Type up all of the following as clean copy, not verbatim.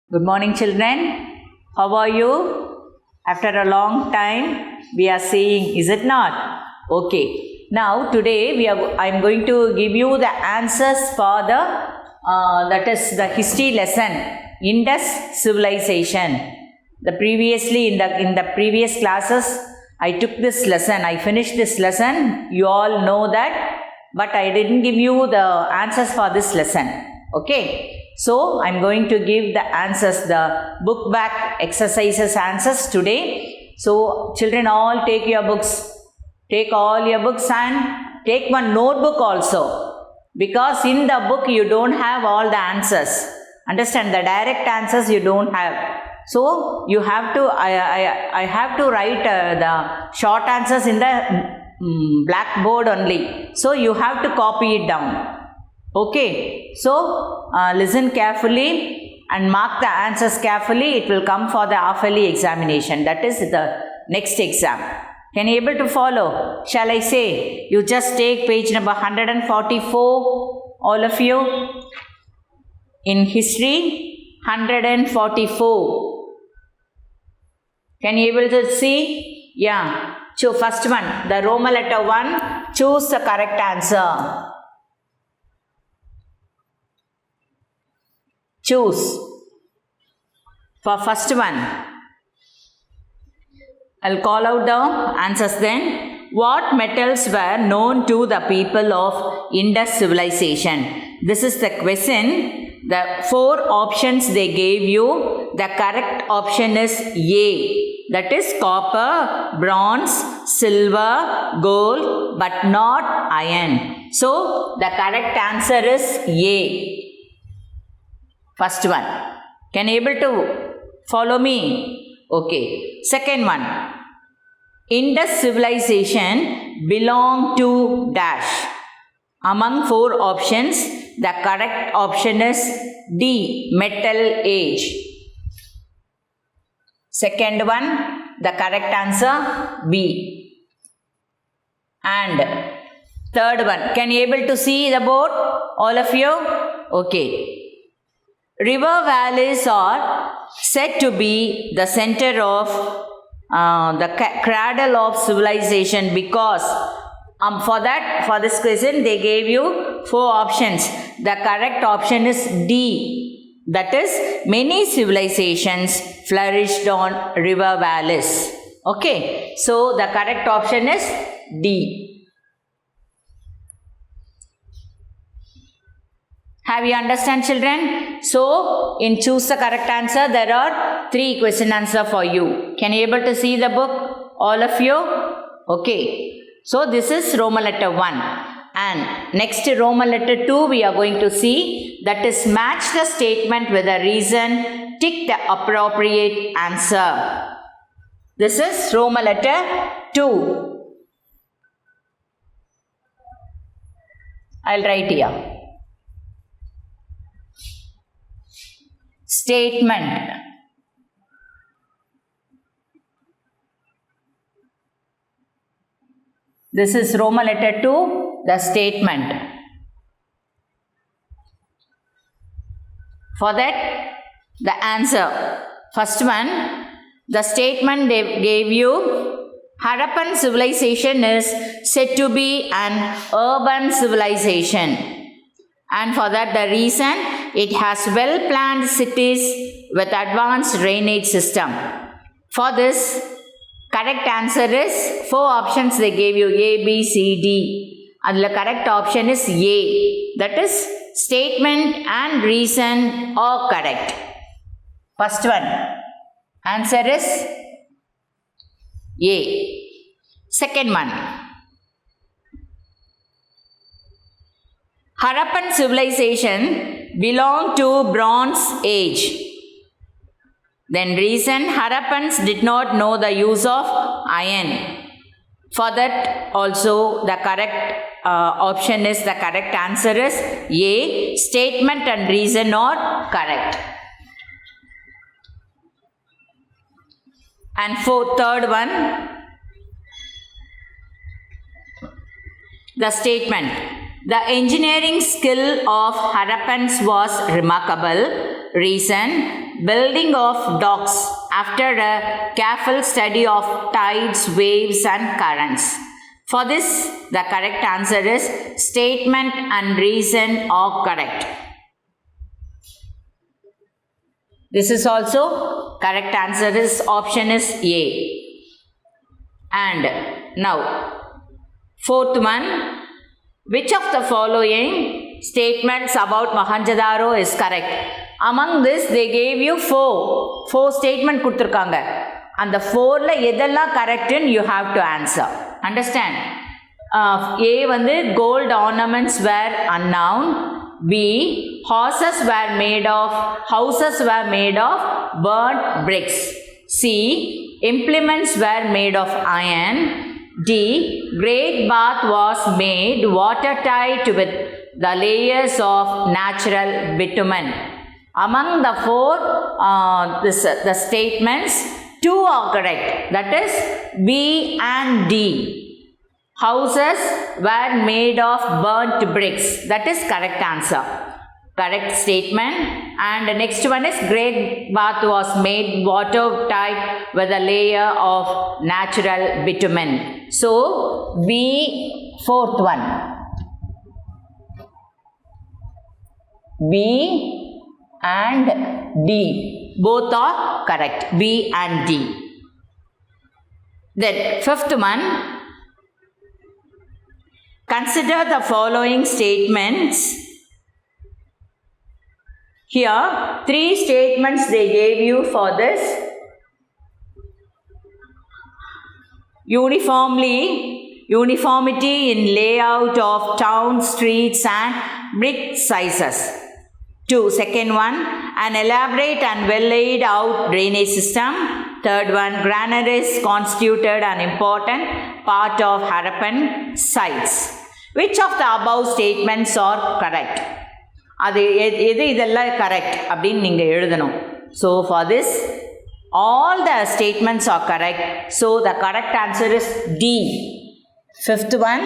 Good morning, children. How are you? After a long time, we are seeing, is it not? Okay. Now, today, I'm going to give you the answers for that is the history lesson, Indus civilization. In the previous classes, I took this lesson. I finished this lesson. You all know that, but I didn't give you the answers for this lesson. Okay. So, I am going to give the answers, the book back exercises answers today. So, children all take your books. Take all your books and take one notebook also. Because in the book you don't have all the answers. Understand, the direct answers you don't have. So, you have to, I have to write the short answers in the blackboard only. So, you have to copy it down. Okay, so listen carefully and mark the answers carefully. It will come for the half-yearly examination. That is the next exam. Can you able to follow? Shall I say? You just take page number 144, all of you. In history, 144. Can you able to see? Yeah. So first one, the Roman letter 1, choose the correct answer. Choose. For first one, I'll call out the answers then. What metals were known to the people of Indus civilization? This is the question. The 4 options they gave you, the correct option is A. That is copper, bronze, silver, gold, but not iron. So, the correct answer is A. First one. Can you able to follow me? Okay. Second one. Indus civilization belonged to dash. Among 4 options, the correct option is D. Metal age. Second one, the correct answer B. And third one. Can you able to see the board? All of you? Okay. River valleys are said to be the center of the cradle of civilization because for this question they gave you 4 options. The correct option is D. That is, many civilizations flourished on river valleys. Okay. So, the correct option is D. Have you understand, children? So, in choose the correct answer, there are 3 question answer for you. Can you able to see the book? All of you? Okay. So, this is Roman letter 1. And next Roman letter 2 we are going to see. That is match the statement with a reason. Tick the appropriate answer. This is Roman letter 2. I'll write here. Statement. This is Roman letter 2, the statement. For that, the answer. First one, the statement they gave you, Harappan civilization is said to be an urban civilization. And for that, the reason, it has well-planned cities with advanced drainage system. For this, correct answer is 4 options they gave you, A, B, C, D. And the correct option is A. That is, statement and reason are correct. First one, answer is A. Second one, Harappan civilization belonged to Bronze Age. Then reason, Harappans did not know the use of iron. For that also the correct option is, the correct answer is A. Statement and reason are correct. And third one, the statement. The engineering skill of Harappans was remarkable. Reason, building of docks after a careful study of tides, waves and currents. For this, the correct answer is statement and reason are correct. This is also correct answer is option is A. And now, fourth one, which of the following statements about Mohenjo-daro is correct? Among this, they gave you four statement கொடுத்திருக்காங்க. And the fourல எதெல்லாம் correct you have to answer. Understand? A வந்து gold ornaments were unknown. B, houses were made of burnt bricks. C, implements were made of iron. D, great bath was made watertight with the layers of natural bitumen. Among the four the statements, two are correct. That is B and D. Houses were made of burnt bricks. That is correct answer. Correct statement. And the next one is great bath was made watertight with a layer of natural bitumen. So B, fourth one. B and D. Both are correct. B and D. Then fifth one. Consider the following statements. Here, three statements they gave you for this. Uniformity in layout of town streets and brick sizes. Two, second one, an elaborate and well laid out drainage system. Third one, granaries constituted an important part of Harappan sites. Which of the above statements are correct? அது எது இதெல்லாம் correct அப்படின்னு நீங்கள் எழுதணும். So for this all the statements are correct. So the correct answer is D. Fifth one,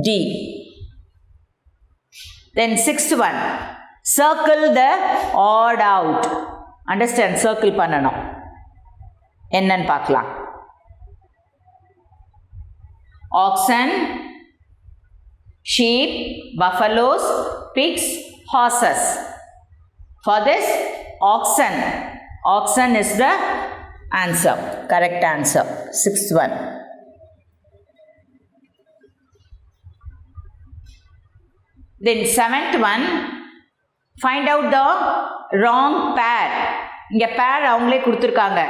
D. Then sixth one, circle the odd out. Understand? Circle பண்ணணும். என்னன்னு பார்க்கலாம். Oxen, sheep, buffaloes, pigs, horses. For this, oxen is the answer, correct answer, sixth one. Then seventh one, find out the wrong pair. இங்க pair அவங்களே கொடுத்திருக்காங்க.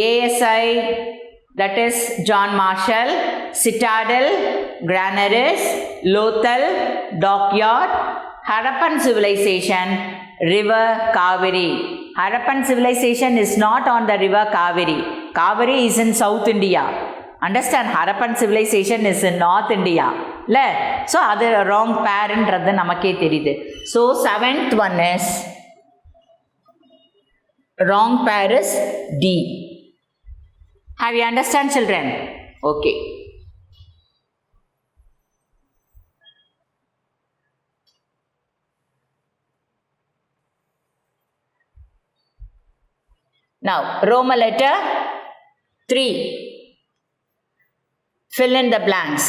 ASI, that is John Marshall, Citadel, Granaries, Lothal, Dockyard, Harappan civilization, River Kaveri. Harappan civilization is not on the river Kaveri. Kaveri is in South India. Understand? Harappan civilization is in North India. So, அது wrong pair ன்றது நமக்கே தெரியுது. So, seventh one is, wrong pair is D. Have you understand, children? Okay. Now, Roman letter 3. Fill in the blanks.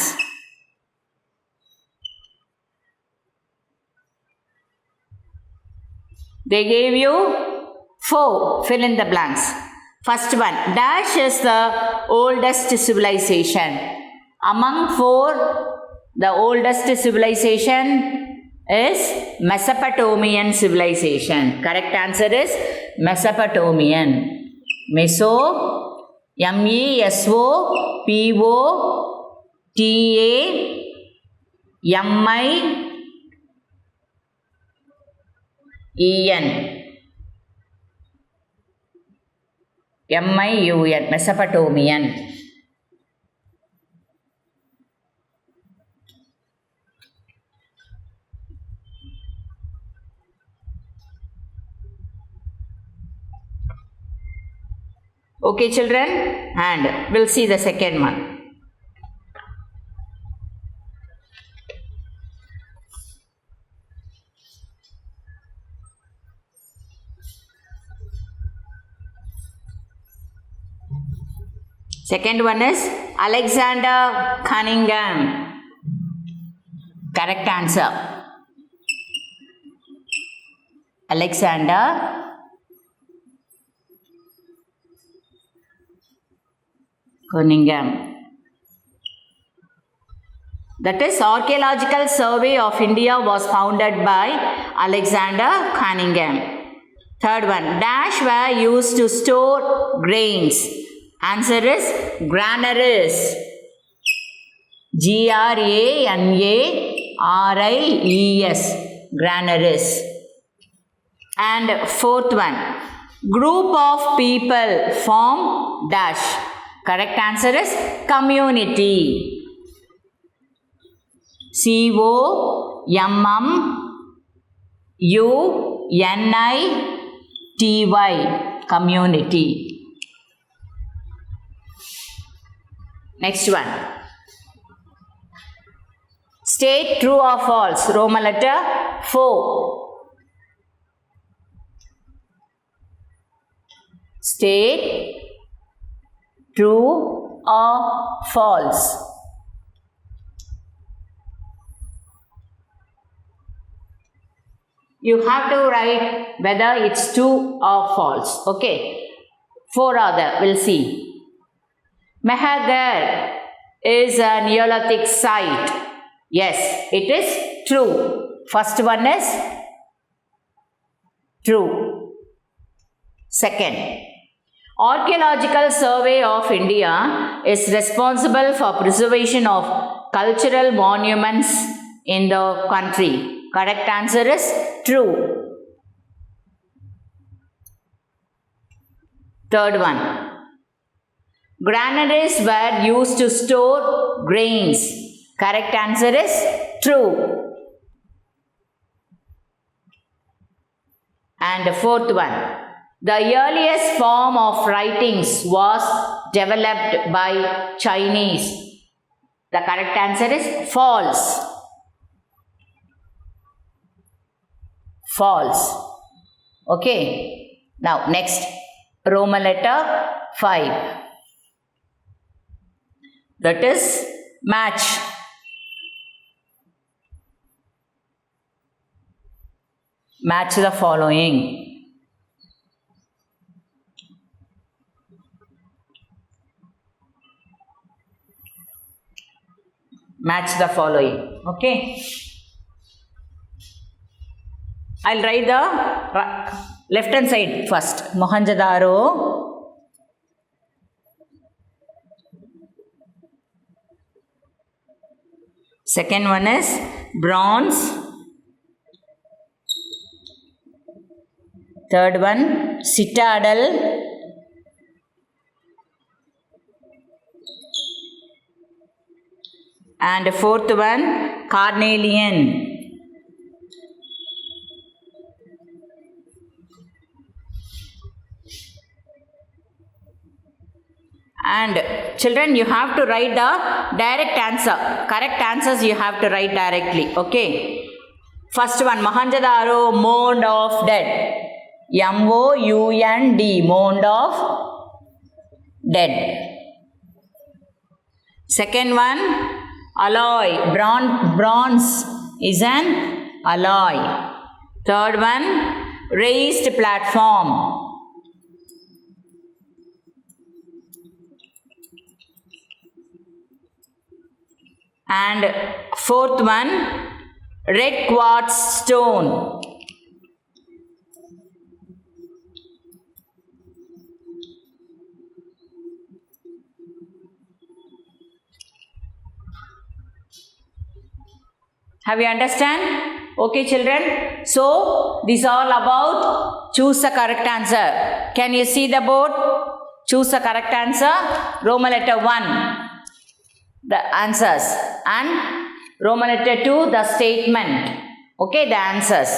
They gave you 4. Fill in the blanks. First one, Dash is the oldest civilization. Among 4, the oldest civilization is Mesopotamian civilization. Correct answer is Mesopotamian. Meso, M-E-S-O-P-O-T-A-M-I-E-N. M-I-U-N, Mesopotamian. Okay, children, and we'll see the second one. Second one is Alexander Cunningham. Correct answer. Alexander Cunningham. That is, Archaeological Survey of India was founded by Alexander Cunningham. Third one, dash were used to store grains. Answer is granaries. Granaries. Granaries. And fourth one, group of people form dash. Correct answer is community. COMMUNITY. Community. Next one. State true or false. Roman letter 4. State true or false. You have to write whether it's true or false. Okay. 4 other. We'll see. Mehagar is a Neolithic site. Yes, it is true. First one is true. Second, Archaeological Survey of India is responsible for preservation of cultural monuments in the country. Correct answer is true. Third one. Granaries were used to store grains. Correct answer is true. And the fourth one. The earliest form of writings was developed by Chinese. The correct answer is false. False. Okay. Now next. Roman letter 5. That is match. Match the following. Match the following. Okay. I'll write the left hand side first. Mohenjo-daro. Second one is bronze. Third one, citadel. And fourth one, carnelian. And children, you have to write the direct answer. Correct answers you have to write directly. Okay. First one, Mohenjo-daro, mound of dead. M-O-U-N-D, mound of dead. Second one, alloy. Bronze is an alloy. Third one, raised platform. And fourth one, red quartz stone. Have you understand? Okay, children. So, this is all about choose the correct answer. Can you see the board? Choose the correct answer. Roman letter 1. The answers, and Roman letter 2, the statement. Okay, the answers.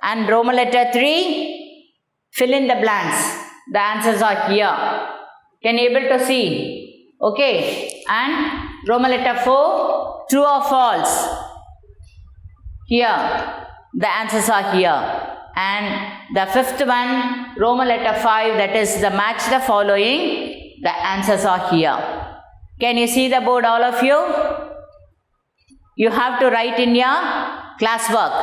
And Roman letter 3, fill in the blanks. The answers are here. Can you able to see? Okay. And Roman letter 4, true or false? Here. The answers are here. And the fifth one, Roman letter 5, that is the match the following. The answers are here. Can you see the board, all of you? You have to write in your classwork.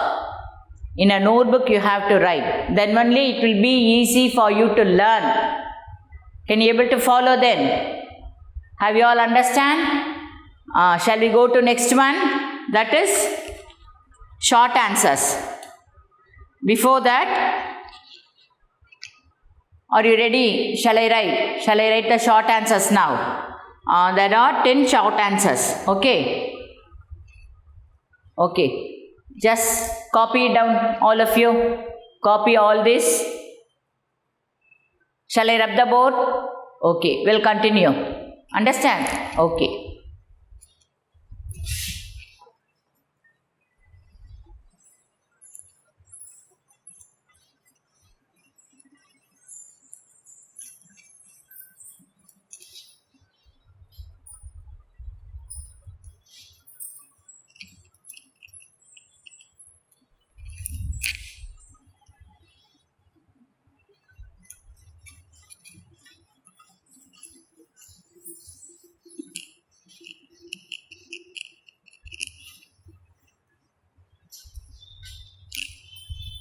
In a notebook you have to write. Then only it will be easy for you to learn. Can you able to follow then? Have you all understand? Shall we go to next one? That is short answers. Before that, are you ready? Shall I write? Shall I write the short answers now? There are 10 short answers. Okay. Okay. Just copy it down, all of you. Copy all this. Shall I rub the board? Okay. We'll continue. Understand? Okay.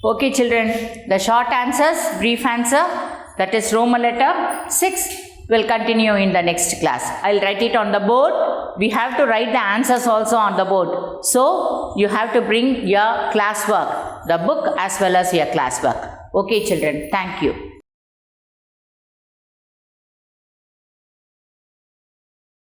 Okay children, the short answers, brief answer, that is Roman letter 6 will continue in the next class. I'll write it on the board. We have to write the answers also on the board. So, you have to bring your classwork, the book as well as your classwork. Okay children, thank you.